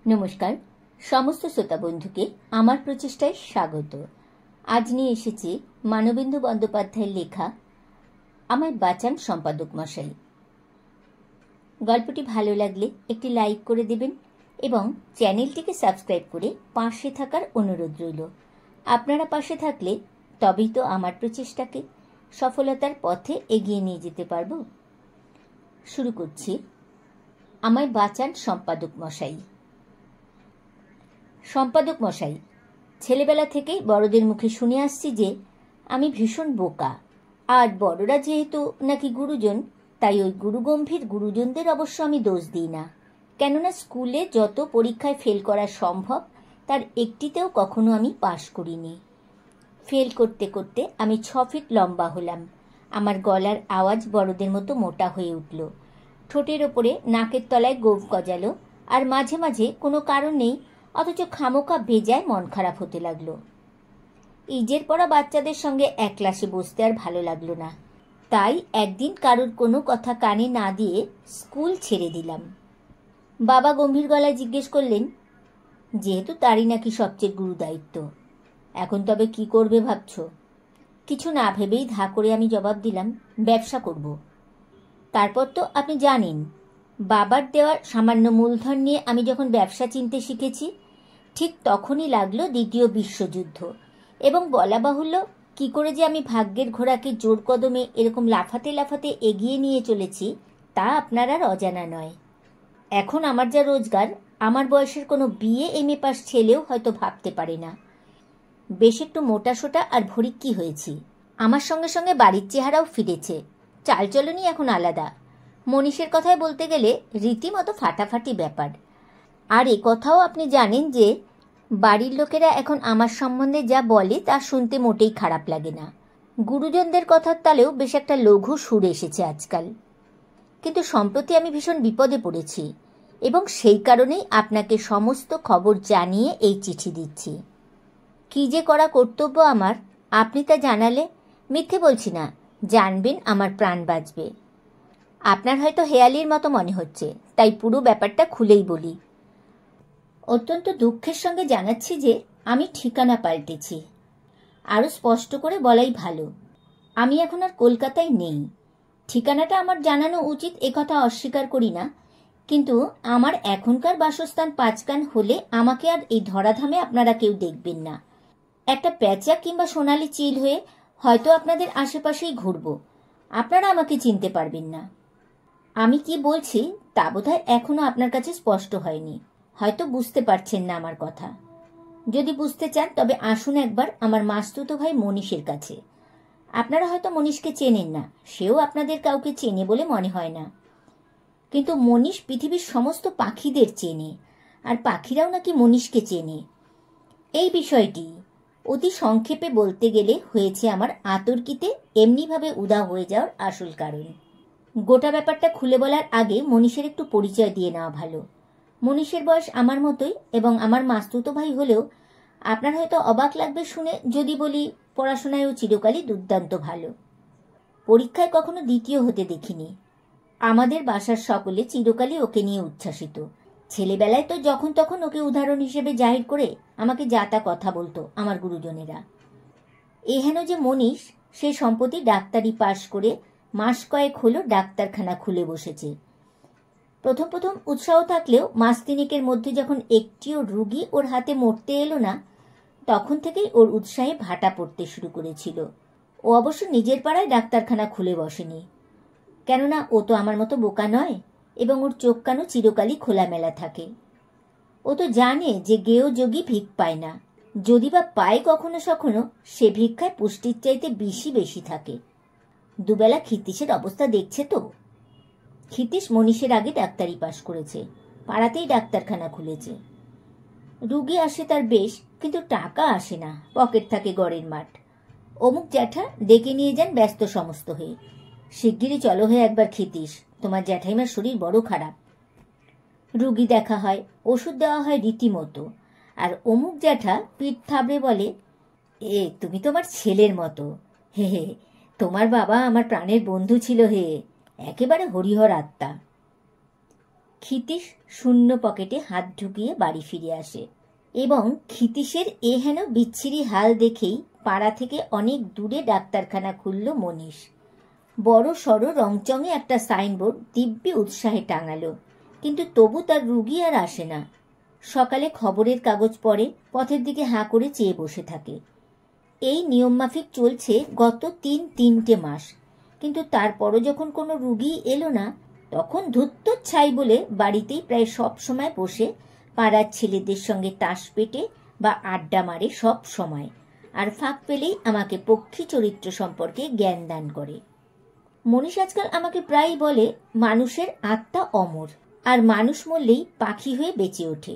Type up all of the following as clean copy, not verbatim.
নমস্কার সমস্ত শ্রোতা বন্ধুকে আমার প্রচেষ্টায় স্বাগত। আজ নিয়ে এসেছি মানবেন্দু বন্দ্যোপাধ্যায়ের লেখা আমায় বাঁচান সম্পাদক মশাই। গল্পটি ভালো লাগলে একটি লাইক করে দেবেন এবং চ্যানেলটিকে সাবস্ক্রাইব করে পাশে থাকার অনুরোধ রইল। আপনারা পাশে থাকলে তবেই তো আমার প্রচেষ্টাকে সফলতার পথে এগিয়ে নিয়ে যেতে পারব। শুরু করছি আমায় বাঁচান সম্পাদক মশাই। সম্পাদক মশাই, ছেলেবেলা থেকেই বড়দের মুখে শুনে আসছি যে আমি ভীষণ বোকা, আর বড়রা যেহেতু নাকি গুরুজন, তাই ওই গুরুগম্ভীর গুরুজনদের অবশ্য আমি দোষ দিই না। কেননা স্কুলে যত পরীক্ষায় ফেল করা সম্ভব তার একটিতেও কখনো আমি পাশ করিনি। ফেল করতে করতে আমি 6 ফিট লম্বা হলাম। আমার গলার আওয়াজ বড়দের মতো মোটা হয়ে উঠল, ঠোঁটের ওপরে নাকের তলায় গোঁফ গজালো, আর মাঝে মাঝে কোনো কারণ নেই অথচ খামোকা ভেজায় মন খারাপ হতে লাগলো। ইজের পড়া বাচ্চাদের সঙ্গে এক ক্লাসে বসতে আর ভালো লাগলো না, তাই একদিন কারোর কোনো কথা কানে না দিয়ে স্কুল ছেড়ে দিলাম। বাবা গম্ভীর গলায় জিজ্ঞেস করলেন, যেহেতু তারই নাকি সবচেয়ে গুরু দায়িত্ব, এখন তবে কি করবে ভাবছ? কিছু না ভেবেই ধা করে আমি জবাব দিলাম, ব্যবসা করব। তারপর তো আপনি জানেন, বাবার দেওয়ার সামান্য মূলধন নিয়ে আমি যখন ব্যবসা চিনতে শিখেছি, ঠিক তখনই লাগলো দ্বিতীয় বিশ্বযুদ্ধ, এবং বলা বাহুল্য কি করে যে আমি ভাগ্যের ঘোড়াকে জোর কদমে এরকম লাফাতে লাফাতে এগিয়ে নিয়ে চলেছি তা আপনার আর অজানা নয়। এখন আমার যা রোজগার, আমার বয়সের কোনো বিএ এমএ পাস ছেলেও হয়তো ভাবতে পারে না। বেশ একটু মোটাসোটা আর ভরিক্কি হয়েছি। আমার সঙ্গে সঙ্গে বাড়ির চেহারাও ফিরেছে, চালচলনই এখন আলাদা। মনীষের কথায় বলতে গেলে রীতিমতো ফাটাফাটি ব্যাপার। আর এ কথাও আপনি জানেন যে বাড়ির লোকেরা এখন আমার সম্বন্ধে যা বলে তা শুনতে মোটেই খারাপ লাগে না। গুরুজনদের কথার তালেও বেশ একটা লঘু সুর এসেছে আজকাল। কিন্তু সম্প্রতি আমি ভীষণ বিপদে পড়েছি, এবং সেই কারণেই আপনাকে সমস্ত খবর জানিয়ে এই চিঠি দিচ্ছি। কি যে করা কর্তব্য আমার, আপনি তা জানালে, মিথ্যে বলছি না, জানবেন আমার প্রাণ বাঁচবে। আপনার হয়তো হেয়ালির মতো মনে হচ্ছে, তাই পুরো ব্যাপারটা খুলেই বলি। অত্যন্ত দুঃখের সঙ্গে জানাচ্ছি যে আমি ঠিকানা পাল্টেছি। আরও স্পষ্ট করে বলাই ভালো, আমি এখন আর কলকাতায় নেই। ঠিকানাটা আমার জানানো উচিত একথা অস্বীকার করি না, কিন্তু আমার এখনকার বাসস্থান পাঁচকান হলে আমাকে আর এই ধরাধামে আপনারা কেউ দেখবেন না। একটা প্যাঁচা কিংবা সোনালি চিল হয়ে হয়তো আপনাদের আশেপাশেই ঘুরব, আপনারা আমাকে চিনতে পারবেন না। আমি কি বলছি তা বোধহয় এখনো আপনার কাছে স্পষ্ট হয়নি, হয়তো বুঝতে পারছেন না আমার কথা। যদি বুঝতে চান তবে আসুন একবার আমার মাসতুতো ভাই মনীষের কাছে। আপনারা হয়তো মনীষকে চেনেন না, সেও আপনাদের কাউকে চেনে বলে মনে হয় না, কিন্তু মনীষ পৃথিবীর সমস্ত পাখিদের চেনে, আর পাখিরাও নাকি মনীষকে চেনে। এই বিষয়টি অতি সংক্ষেপে বলতে গেলে হয়েছে আমার আতর্কিতে এমনিভাবে উদা হয়ে যাওয়ার আসল কারণ। গোটা ব্যাপারটা খুলে বলার আগে মনীষের একটু পরিচয় দিয়ে নেওয়া ভালো। মনীষের বয়স আমার মতোই এবং আমার মাসতুতো ভাই হলেও আপনার হয়তো অবাক লাগবে শুনে যদি বলি পড়াশোনায়ও চিরকালই দুর্দান্ত ভালো। পরীক্ষায় কখনো দ্বিতীয় হতে দেখিনি। আমাদের বাসার সকলে চিরকালই ওকে নিয়ে উচ্ছ্বাসিত। ছেলেবেলায় তো যখন তখন ওকে উদাহরণ হিসেবে জাহির করে আমাকে যা তা কথা বলতো আমার গুরুজনেরা। এহেন যে মনীষ, সে সম্প্রতি ডাক্তারি পাশ করে মাস কয়েক হলো ডাক্তারখানা খুলে বসেছে। প্রথম প্রথম উৎসাহ থাকলেও মাস তিনেকের মধ্যে যখন একটিও রুগী ওর হাতে মরতে এলো না, তখন থেকেই ওর উৎসাহে ভাটা পড়তে শুরু করেছিল। ও অবশ্য নিজের পাড়ায় ডাক্তারখানা খুলে বসেনি, কেননা ও তো আমার মতো বোকা নয়, এবং ওর চোখ কানও চিরকালই খোলামেলা থাকে। ও তো জানে যে গেও যোগী ভিক পায় না, যদি বা পায় কখনো সখনো, সে ভিক্ষায় পুষ্টির চাইতে বেশি থাকে। দুবেলা ক্ষিতীশের অবস্থা দেখছে তো। ক্ষিতীশ মনীষের আগে ডাক্তারি পাশ করেছে, পাড়াতেই ডাক্তারখানা খুলেছে। রুগী আসে তার বেশ, কিন্তু টাকা আসে না, পকেট থাকে গড়ের মাঠ। অমুক জ্যাঠা ডেকে নিয়ে যান ব্যস্ত সমস্ত হয়ে, শিগগিরই চলো হয়ে একবার ক্ষিতীশ, তোমার জ্যাঠাইমার শরীর বড় খারাপ। রুগী দেখা হয়, ওষুধ দেওয়া হয় রীতিমতো, আর অমুক জ্যাঠা পিঠ থাবড়ে বলে, এ তুমি তোমার ছেলের মতো, হে হে, তোমার বাবা আমার প্রাণের বন্ধু ছিল হে, একেবারে হরিহর আত্মা। ক্ষিতীশ শূন্য পকেটে হাত ঢুকিয়ে বাড়ি ফিরে আসে এবং ক্ষিতীশের হেন বিচ্ছিরি হাল দেখেই পাড়া থেকে অনেক দূরে ডাক্তারখানা খুলল মনীষ। বড় সড়ো রংচঙে একটা সাইনবোর্ড দিব্যি উৎসাহে টাঙালো, কিন্তু তবু তার রুগী আর আসে না। সকালে খবরের কাগজ পড়ে, পথের দিকে হাঁ করে চেয়ে বসে থাকে। এই নিয়মমাফিক চলছে গত তিনটে মাস, কিন্তু তারপরও যখন কোনো রুগী এলো না, তখন ধুত্তর ছাই বলে বাড়িতেই প্রায় সব সময় বসে পাড়ার ছেলেদের সঙ্গে তাস পেটে বা আড্ডা মারে সব সময়, আর ফাঁক পেলেই আমাকে পক্ষী চরিত্র সম্পর্কে জ্ঞান দান করে। মনীষ আজকাল আমাকে প্রায় বলে মানুষের আত্মা অমর, আর মানুষ মরলেই পাখি হয়ে বেঁচে ওঠে।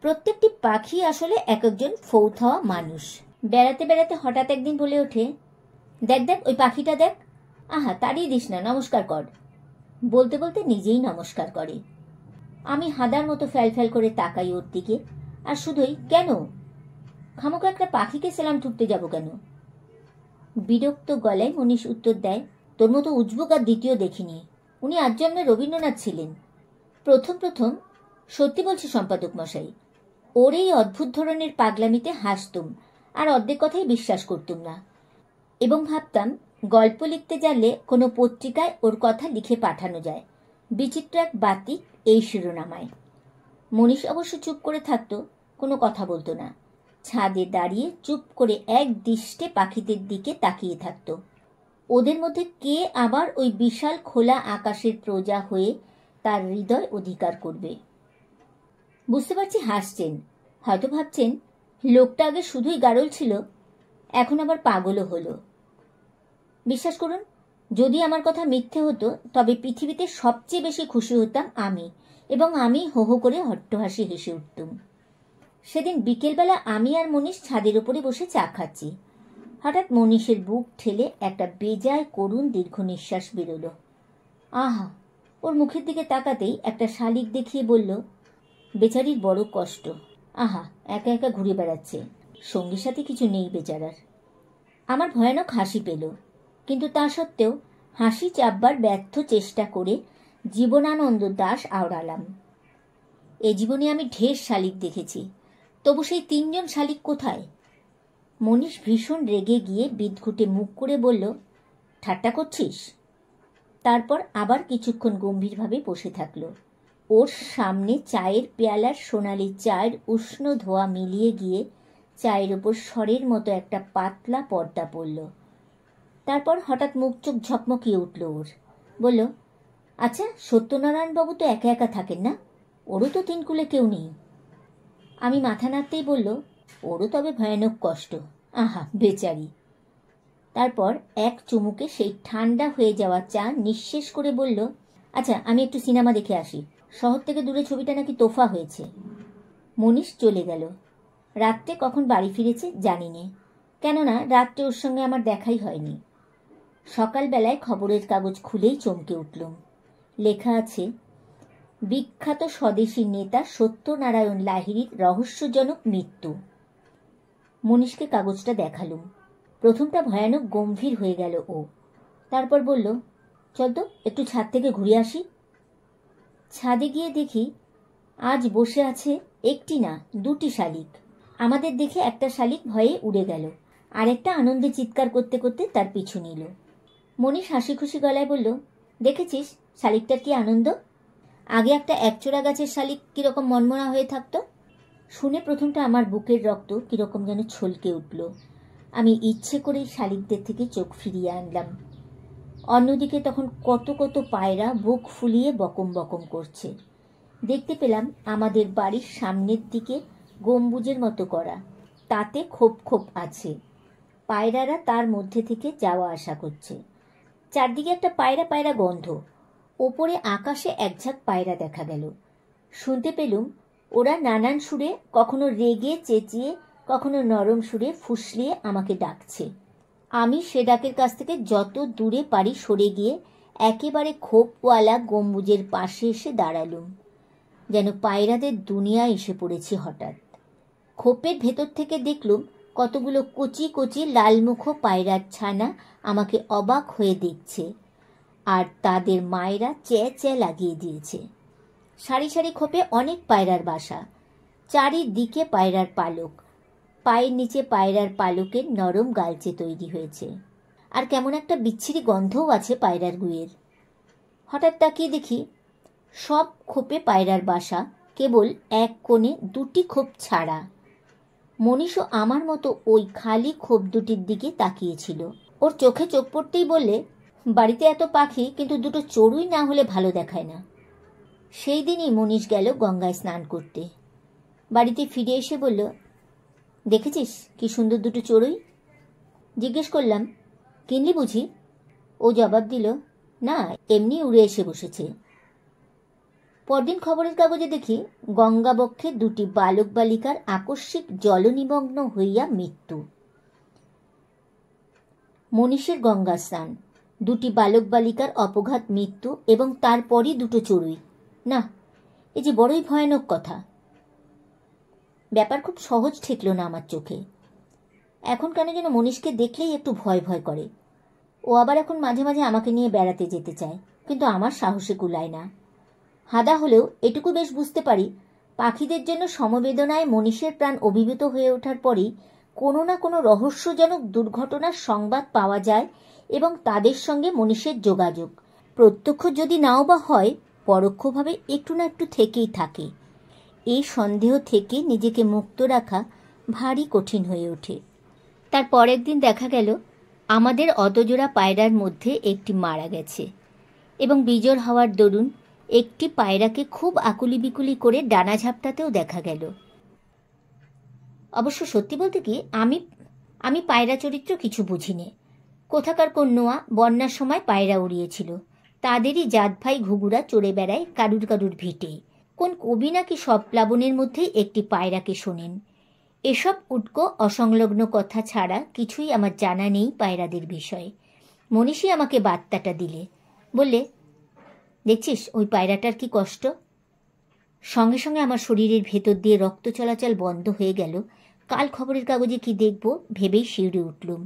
প্রত্যেকটি পাখি আসলে এক একজন ফৌত হওয়া মানুষ। বেড়াতে বেড়াতে হঠাৎ একদিন বলে ওঠে, দেখ দেখ ওই পাখিটা দেখ। আহা, তাড়িয়ে দিস না, নমস্কার কর। বলতে বলতে নিজেই নমস্কার করে। আমি হাদার মতো ফ্যাল করে তাকাই ওর দিকে, আর শুধুই কেন, খামোকা একটা পাখিকে সেলাম ঠুকতে যাব কেন? বিরক্ত গলায় মনীষ উত্তর দেয়, তোর মতো উজবুক আর দ্বিতীয় দেখিনি। উনি আজ জন্মে রবীন্দ্রনাথ ছিলেন। প্রথম সত্যি বলছি সম্পাদক মশাই, ওর এই অদ্ভুত ধরনের পাগলামিতে হাসতুম আর অর্ধেক কথাই বিশ্বাস করতুম না, এবং ভাবতাম গল্প লিখতে জানলে কোনো পত্রিকায় ওর কথা লিখে পাঠানো যায়, বিচিত্র এক বাতিক এই শিরোনামায়। মনীষ অবশ্য চুপ করে থাকতো, কোনো কথা বলতো না। ছাদে দাঁড়িয়ে চুপ করে এক দৃষ্টে পাখিদের দিকে তাকিয়ে থাকতো। ওদের মধ্যে কে আবার ওই বিশাল খোলা আকাশের প্রজা হয়ে তার হৃদয় অধিকার করবে। বুঝতে পারছি হাসছেন, হয়তো ভাবছেন লোকটা আগে শুধুই গাড়ল ছিল, এখন আবার পাগলও হলো। বিশ্বাস করুন, যদি আমার কথা মিথ্যে হতো তবে পৃথিবীতে সবচেয়ে বেশি খুশি হতাম আমি, এবং আমি হো হো করে হট্টহাসি হেসে উঠতুম। সেদিন বিকেলবেলা আমি আর মনীষ ছাদের উপরে বসে চা খাচ্ছি। হঠাৎ মনীষের বুক ঠেলে একটা বেজায় করুণ দীর্ঘ নিঃশ্বাস বেরোলো। আহা! ওর মুখের দিকে তাকাতেই একটা শালিক দেখিয়ে বলল, বেচারির বড় কষ্ট। আহা, একা একা ঘুরে বেড়াচ্ছে, সঙ্গী সাথে কিছু নেই বেচারার। আমার ভয়ানক হাসি পেল, কিন্তু তা সত্ত্বেও হাসি চাপবার ব্যর্থ চেষ্টা করে জীবনানন্দ দাশ আওড়ালাম। এ জীবনে আমি ঢের শালিক দেখেছি, তবু সেই 3 জন শালিক কোথায়? মনীষ ভীষণ রেগে গিয়ে বিদঘুটে মুখ করে বলল, ঠাট্টা করছিস? তারপর আবার কিছুক্ষণ গম্ভীরভাবে বসে থাকলো। ওর সামনে চায়ের পেয়ালার সোনালি চায়ের উষ্ণ ধোয়া মিলিয়ে গিয়ে চায়ের ওপর স্বরের মতো একটা পাতলা পর্দা পড়ল। তারপর হঠাৎ মুখ চোখ ঝকমকিয়ে উঠল ওর। বলল, আচ্ছা, সত্যনারায়ণবাবু তো একা একা থাকেন না? ওরও তো 3 কুলে কেউ নেই। আমি মাথা নাড়তেই বলল, ওরও তবে ভয়ানক কষ্ট। আহা, বেচারি। তারপর এক চুমুকে সেই ঠান্ডা হয়ে যাওয়া চা নিঃশেষ করে বলল, আচ্ছা, আমি একটু সিনেমা দেখে আসি। শহর থেকে দূরে ছবিটা নাকি তোফা হয়েছে। মনীষ চলে গেল। রাত্রে কখন বাড়ি ফিরেছে জানি নে, কেননা রাত্রে ওর সঙ্গে আমার দেখাই হয়নি। সকালবেলায় খবরের কাগজ খুলেই চমকে উঠলুম। লেখা আছে, বিখ্যাত স্বদেশী নেতা সত্যনারায়ণ লাহিড়ীর রহস্যজনক মৃত্যু। মনীষকে কাগজটা দেখালুম। প্রথমটা ভয়ানক গম্ভীর হয়ে গেল ও। তারপর বলল, চল তো একটু ছাদ থেকে ঘুরে আসি। ছাদে গিয়ে দেখি আজ বসে আছে একটি না 2টি শালিক। আমাদের দেখে একটা শালিক ভয়ে উড়ে গেল, আরেকটা আনন্দে চিৎকার করতে করতে তার পিছু নিল। মনীষ হাসি খুশি গলায় বলল, দেখেছিস শালিকটার কি আনন্দ? আগে একটা একচোড়া গাছের শালিক কিরকম মনমনা হয়ে থাকতো। শুনে প্রথমটা আমার বুকের রক্ত কিরকম যেন ছলকে উঠল। আমি ইচ্ছে করেই শালিকদের থেকে চোখ ফিরিয়ে আনলাম। অন্যদিকে তখন কত কত পায়রা বুক ফুলিয়ে বকম বকম করছে। দেখতে পেলাম আমাদের বাড়ির সামনের দিকে গম্বুজের মতো করা, তাতে খোপ খোপ আছে। পায়রারা তার মধ্যে থেকে যাওয়া আসা করছে। চারদিকে একটা পায়রা পায়রা গন্ধ। ওপরে আকাশে একঝাঁক পায়রা দেখা গেল। শুনতে পেলুম ওরা নানান সুরে, কখনো রেগে চেঁচিয়ে, কখনো নরম সুরে ফুসলিয়ে আমাকে ডাকছে। আমি সে ডাকের কাছ থেকে যত দূরে পারি সরে গিয়ে একেবারে খোপওয়ালা গম্বুজের পাশে এসে দাঁড়ালুম, যেন পায়রাদের দুনিয়া এসে পড়েছি হঠাৎ। খোপের ভেতর থেকে দেখলুম কতগুলো কচি কচি লালমুখো পায়রার ছানা আমাকে অবাক হয়ে দেখছে, আর তাদের মায়েরা চ্যাঁ চ্যাঁ লাগিয়ে দিয়েছে। সারি সারি খোপে অনেক পায়রার বাসা, চারিদিকে পায়রার পালক, পায়ের নিচে পায়রার পালকের নরম গালচে তৈরি হয়েছে। আর কেমন একটা বিচ্ছিরি গন্ধও আছে পায়রার গুয়ের। হঠাৎ তাকিয়ে দেখি সব খোপে পায়রার বাসা, কেবল এক কোণে দুটি খোপ ছাড়া। মনীষও আমার মতো ওই খালি খোপ দুটির দিকে তাকিয়েছিল। ওর চোখে চোখ পড়তেই বললে, বাড়িতে এত পাখি, কিন্তু দুটো চড়ুই না হলে ভালো দেখায় না। সেই দিনই মনীষ গেল গঙ্গায় স্নান করতে। বাড়িতে ফিরে এসে বলল, দেখেছিস কি সুন্দর দুটো চড়ুই? জিজ্ঞেস করলাম, কিনলি বুঝি? ও জবাব দিল, না, এমনি উড়ে এসে বসেছে। পরদিন খবরের কাগজে দেখি গঙ্গাবক্ষে দুটি বালক বালিকার আকস্মিক জলনিমগ্ন হইয়া মৃত্যু। মনীষের গঙ্গা স্নান, দুটি বালক বালিকার অপঘাত মৃত্যু, এবং তারপরই দুটো চড়ুই। না, এ যে বড়ই ভয়ানক কথা। ব্যাপার খুব সহজ ঠেকল না আমার চোখে। এখন কেন যেন মনীষকে দেখলেই একটু ভয় ভয় করে। ও আবার এখন মাঝে মাঝে আমাকে নিয়ে বেড়াতে যেতে চায়, কিন্তু আমার সাহসে কুলায় না। হাদা হলেও এটুকু বেশ বুঝতে পারি, পাখিদের জন্য সমবেদনায় মনীষের প্রাণ অভিভূত হয়ে ওঠার পরেই কোনো না কোনো রহস্যজনক দুর্ঘটনার সংবাদ পাওয়া যায়, এবং তাদের সঙ্গে মনীষের যোগাযোগ প্রত্যক্ষ যদি নাও বা হয়, পরোক্ষভাবে একটু না একটু থেকেই থাকে। এই সন্দেহ থেকে নিজেকে মুক্ত রাখা ভারী কঠিন হয়ে ওঠে। তার পরের দিন দেখা গেল আমাদের অতজোড়া পায়রার মধ্যে একটি মারা গেছে, এবং বিজোড় হওয়ার দরুন একটি পায়রাকে খুব আকুলি বিকুলি করে ডানা ঝাপটাতেও দেখা গেল। অবশ্য সত্যি বলতে কি, আমি পায়রা চরিত্র কিছু বুঝিনি। কোথাকার কোন নোয়া বন্যার সময় পায়রা উড়িয়েছিল, তাদেরই জাত ভাই ঘুঘুরা চড়ে বেড়ায় কারুর কারুর ভিটে। কোন কবি নাকি সব প্লাবনের মধ্যেই একটি পায়রাকে শোনেন। এসব উটকো অসংলগ্ন কথা ছাড়া কিছুই আমার জানা নেই পায়রাদের বিষয়ে। মনীষী আমাকে বার্তাটা দিলে, বললে, দেখছিস ওই পায়রাটার কি কষ্ট? সঙ্গে সঙ্গে আমার শরীরের ভেতর দিয়ে রক্ত চলাচল বন্ধ হয়ে গেল। কাল খবরের কাগজে কি দেখব ভেবেই শিউরে উঠলুম।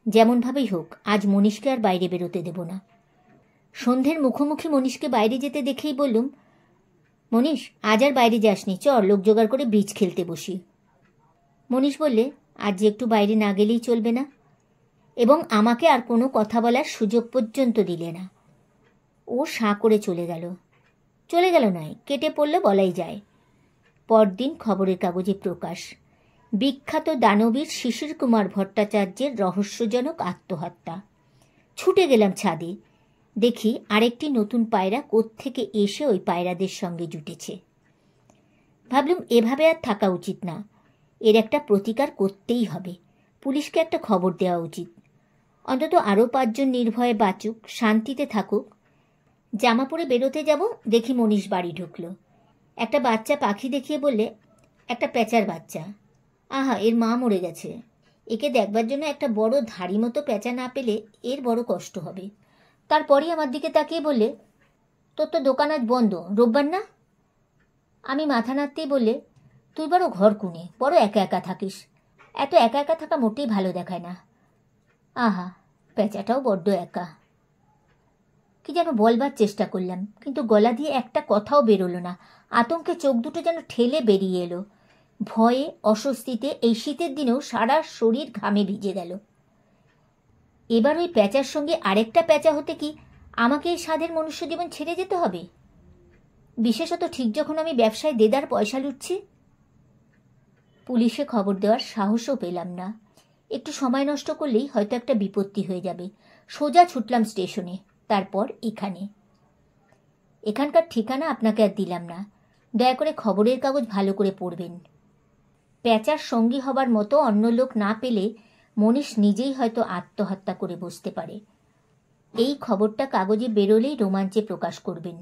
যেমনভাবেই হোক, আজ মনীষকে আর বাইরে বেরোতে দেব না। সন্ধ্যের মুখোমুখি মনীষকে বাইরে যেতে দেখেই বললুম, মনীষ, আজ আর বাইরে যাসনি, চল লোক জোগাড় করে ব্রিজ খেলতে বসি। মনীষ বললে, আজ যে একটু বাইরে না গেলেই চলবে না, এবং আমাকে আর কোনো কথা বলার সুযোগ পর্যন্ত দিলে না। ও সাঁ করে চলে গেল। চলে গেল নয়, কেটে পড়লে বলাই যায়। পরদিন খবরের কাগজে প্রকাশ, বিখ্যাত দানবীর শিশির কুমার ভট্টাচার্যের রহস্যজনক আত্মহত্যা। ছুটে গেলাম ছাদে, দেখি আরেকটি নতুন পায়রা কোত্থেকে এসে ওই পায়রাদের সঙ্গে জুটেছে। ভাবলুম এভাবে আর থাকা উচিত না, এর একটা প্রতিকার করতেই হবে। পুলিশকে একটা খবর দেওয়া উচিত, অন্তত আরও 5 জন নির্ভয়ে বাঁচুক, শান্তিতে থাকুক। জামা পরে বেরোতে যাব, দেখি মনীষ বাড়ি ঢুকল। একটা বাচ্চা পাখি দেখিয়ে বললে, একটা প্যাঁচার বাচ্চা। আহা, এর মা মরে গেছে। একে দেখবার জন্য একটা বড় ধাড়ি মতো প্যাঁচা না পেলে এর বড় কষ্ট হবে। তারপরই আমার দিকে তাকিয়ে বললে, তোর তো দোকান আজ বন্ধ, রোববার না? আমি মাথা নাড়তেই বললে, তুই বড় ঘর কুনে, বড় একা একা থাকিস। এত একা একা থাকা মোটেই ভালো দেখায় না। আহা, প্যাঁচাটাও বড্ড একা। কি যেন বলবার চেষ্টা করলাম, কিন্তু গলা দিয়ে একটা কথাও বেরোলো না। আতঙ্কে চোখ দুটো যেন ঠেলে বেরিয়ে এলো। ভয়ে অস্বস্তিতে এই শীতের দিনেও সারা শরীর ঘামে ভিজে গেল। এবার ওই প্যাঁচার সঙ্গে আরেকটা প্যাঁচা হতে কি আমাকে এই সাধের মনুষ্য জীবন ছেড়ে যেতে হবে? বিশেষত ঠিক যখন আমি ব্যবসায় দেদার পয়সা লুটছি। পুলিশে খবর দেওয়ার সাহসও পেলাম না। একটু সময় নষ্ট করলেই হয়তো একটা বিপত্তি হয়ে যাবে। সোজা ছুটলাম স্টেশনে, তারপর এখানকার ঠিকানা আপনাকে আর দিলাম না। দয়া করে খবরের কাগজ ভালো করে পড়বেন। প্যাঁচার সঙ্গী হবার মতো অন্য লোক না পেলে মনীষ নিজেই হয়তো আত্মহত্যা করে বসতে পারে। এই খবরটা কাগজে বেরোলেই রোমাঞ্চে প্রকাশ করবেন।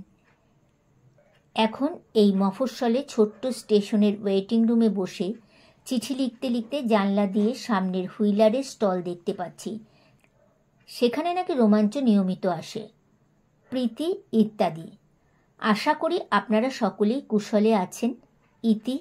এখন এই মফস্বলে ছোট্ট স্টেশনের ওয়েটিং রুমে বসে চিঠি লিখতে লিখতে জানলা দিয়ে সামনের হুইলারের স্টল দেখতে পাচ্ছি। সেখানে নাকি রোমাঞ্চ নিয়মিত আসে, প্রীতি ইত্যাদি। আশা করি আপনারা সকলেই কুশলে আছেন। ইতি।